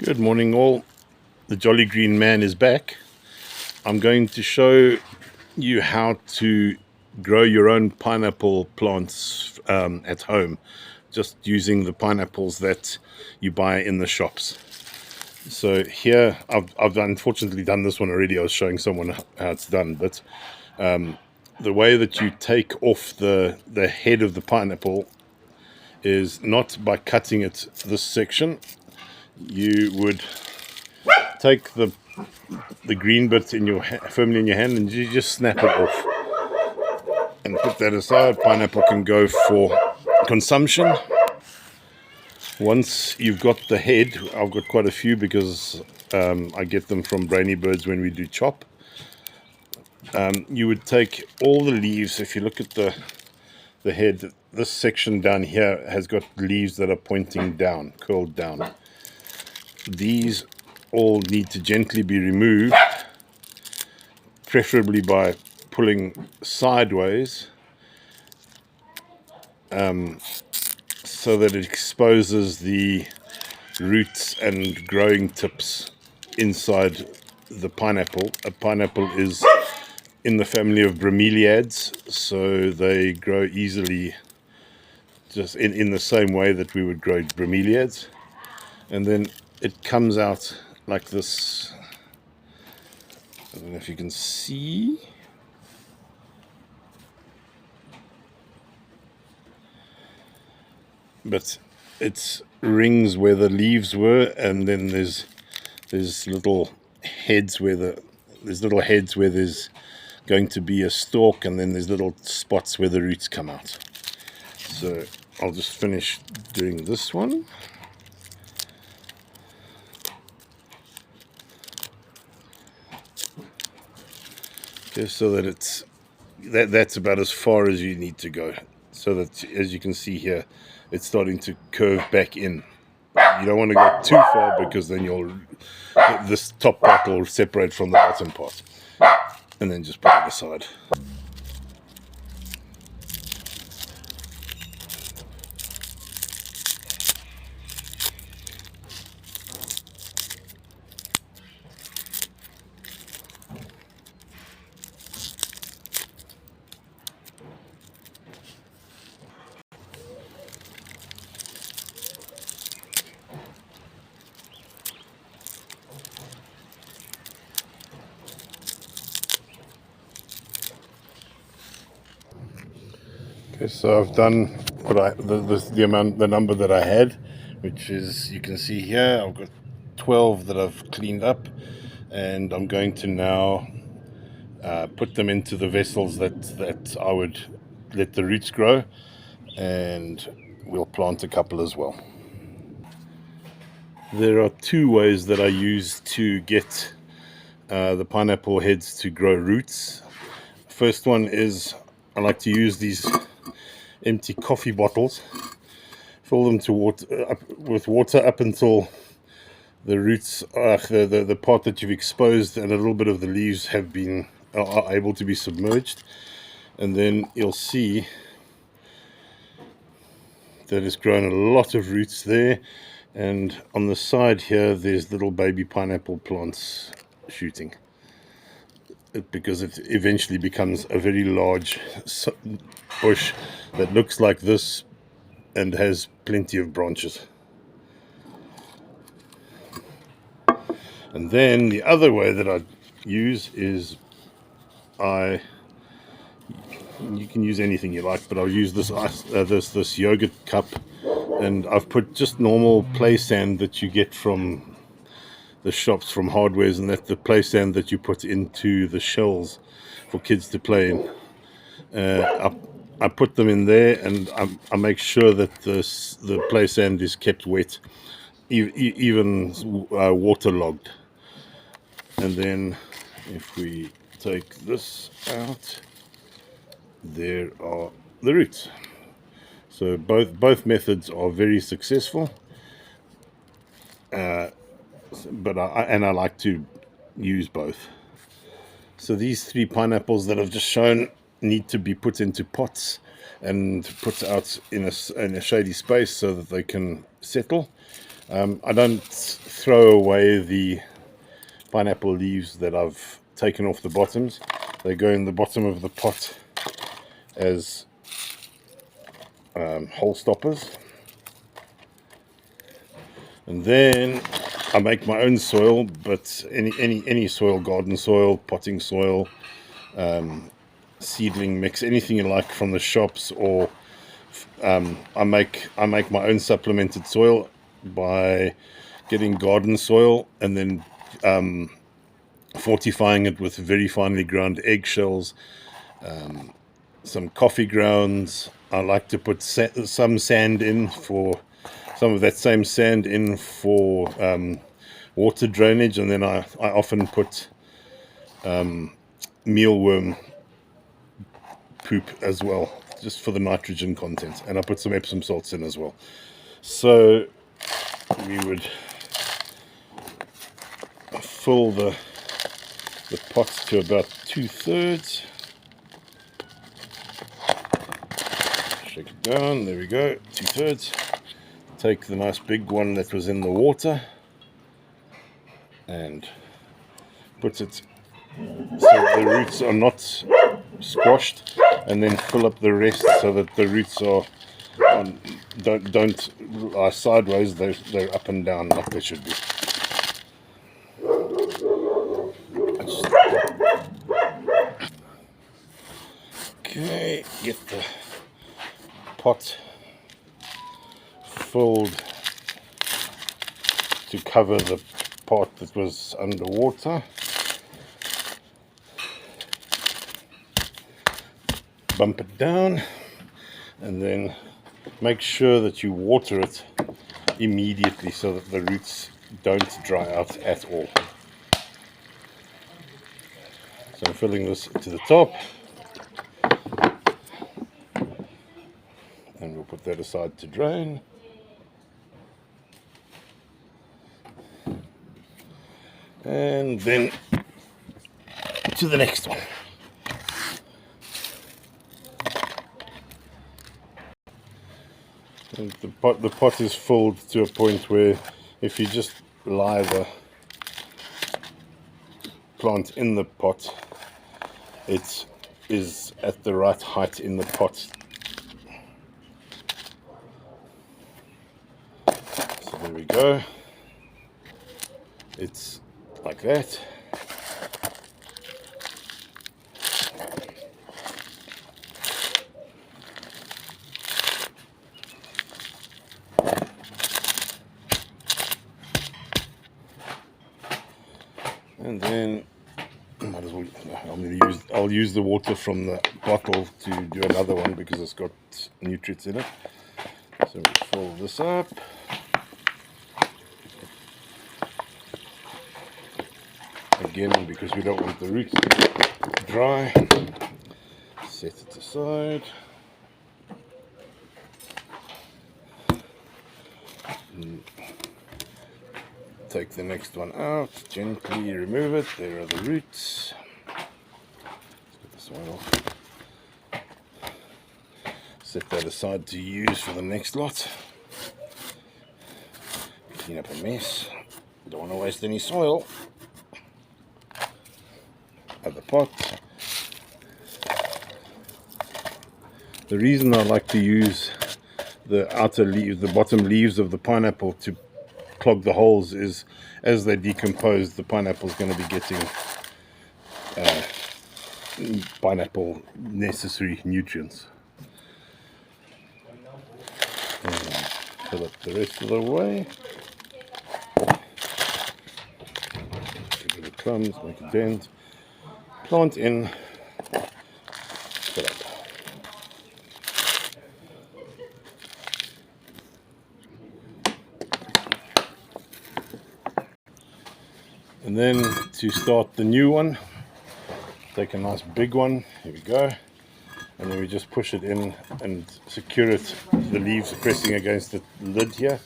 Good morning all. The Jolly Green Man is back. I'm going to show you how to grow your own pineapple plants at home, just using the pineapples that you buy in the shops. So here, I've unfortunately done this one already. I was showing someone how it's done, but the way that you take off the head of the pineapple is not by cutting it this section. You would take the green bit in your firmly in your hand, and you just snap it off and put that aside. Pineapple can go for consumption. Once you've got the head, I've got quite a few because I get them from Brainy Birds when we do chop. You would take all the leaves. If you look at the head, this section down here has got leaves that are pointing down, curled down. These all need to gently be removed, preferably by pulling sideways, so that it exposes the roots and growing tips inside the pineapple. A pineapple is in the family of bromeliads, so they grow easily, just in the same way that we would grow bromeliads. And then it comes out like this. I don't know if you can see. But it's rings where the leaves were, and then there's little heads where there's going to be a stalk, and then there's little spots where the roots come out. So I'll just finish doing this one. Okay, so that that's about as far as you need to go, so that, as you can see here, it's starting to curve back in. You don't want to go too far, because then this top part will separate from the bottom part. And then just put it aside. Okay, so I've done what the number that I had, which is, you can see here, I've got 12 that I've cleaned up, and I'm going to now put them into the vessels that I would let the roots grow, and we'll plant a couple as well. There are two ways that I use to get the pineapple heads to grow roots. First one is, I like to use these empty coffee bottles, fill them with water up until the roots, the part that you've exposed and a little bit of the leaves are able to be submerged, and then you'll see that it's grown a lot of roots there, and on the side here there's little baby pineapple plants shooting, because it eventually becomes a very large bush that looks like this and has plenty of branches. And then the other way that I use is, you can use anything you like, but I'll use this yogurt cup, and I've put just normal play sand that you get from the shops, from hardwares, and that the play sand that you put into the shells for kids to play in. I put them in there, and I make sure that the play sand is kept wet, even waterlogged. And then if we take this out, there are the roots. So both methods are very successful, but I like to use both. So these 3 pineapples that I've just shown need to be put into pots and put out in a shady space so that they can settle. I don't throw away the pineapple leaves that I've taken off the bottoms. They go in the bottom of the pot as hole stoppers. And then I make my own soil, but any soil, garden soil, potting soil, seedling mix, anything you like from the shops, or I make my own supplemented soil by getting garden soil and then fortifying it with very finely ground eggshells, some coffee grounds. I like to put some sand in for some of that same sand in for water drainage, and then I often put mealworm poop as well, just for the nitrogen content, and I put some Epsom salts in as well. So we would fill the pot to about 2/3. Shake it down, there we go, 2/3. Take the nice big one that was in the water and put it so the roots are not squashed, and then fill up the rest so that the roots are don't lie sideways, they're up and down like they should be. Okay, get the pot filled to cover the part that was underwater. Bump it down, and then make sure that you water it immediately so that the roots don't dry out at all. So I'm filling this to the top, and we'll put that aside to drain. And then to the next one. And the pot is filled to a point where if you just lie the plant in the pot, it is at the right height in the pot. So there we go. It's like that. And then might as well, I'll use the water from the bottle to do another one because it's got nutrients in it. So we fill this up. Again, because we don't want the roots to dry, set it aside. Take the next one out, gently remove it. There are the roots. Let's get this one off. Set that aside to use for the next lot. Clean up a mess. Don't want to waste any soil. Other pot. The reason I like to use the outer leaves, the bottom leaves of the pineapple to clog the holes is as they decompose, the pineapple is going to be getting pineapple necessary nutrients. And fill up the rest of the way. Get rid of crumbs, make a dent. Plant in, fill up. And then to start the new one, take a nice big one, here we go, and then we just push it in and secure it, the leaves pressing against the lid here,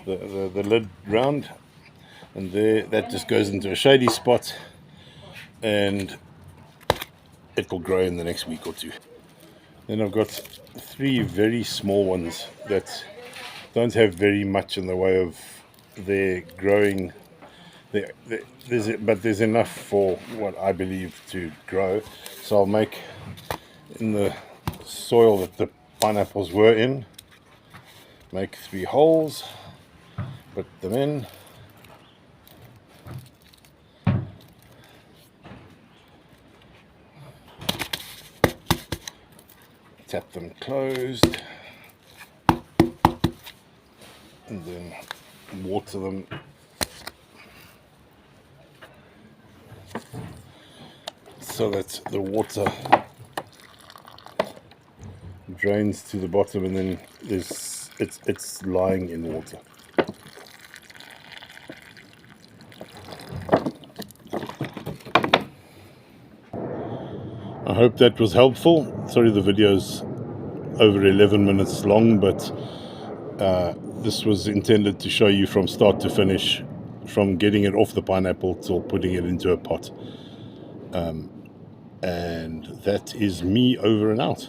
the lid round, and there, that just goes into a shady spot and it will grow in the next week or two. Then I've got 3 very small ones that don't have very much in the way of they're growing. There's enough for what I believe to grow. So I'll make in the soil that the pineapples were in, make 3 holes, put them in, tap them closed, and then water them so that the water drains to the bottom, and then it's lying in water. I hope that was helpful. Sorry the video's over 11 minutes long, but this was intended to show you from start to finish, from getting it off the pineapple till putting it into a pot. And that is me over and out.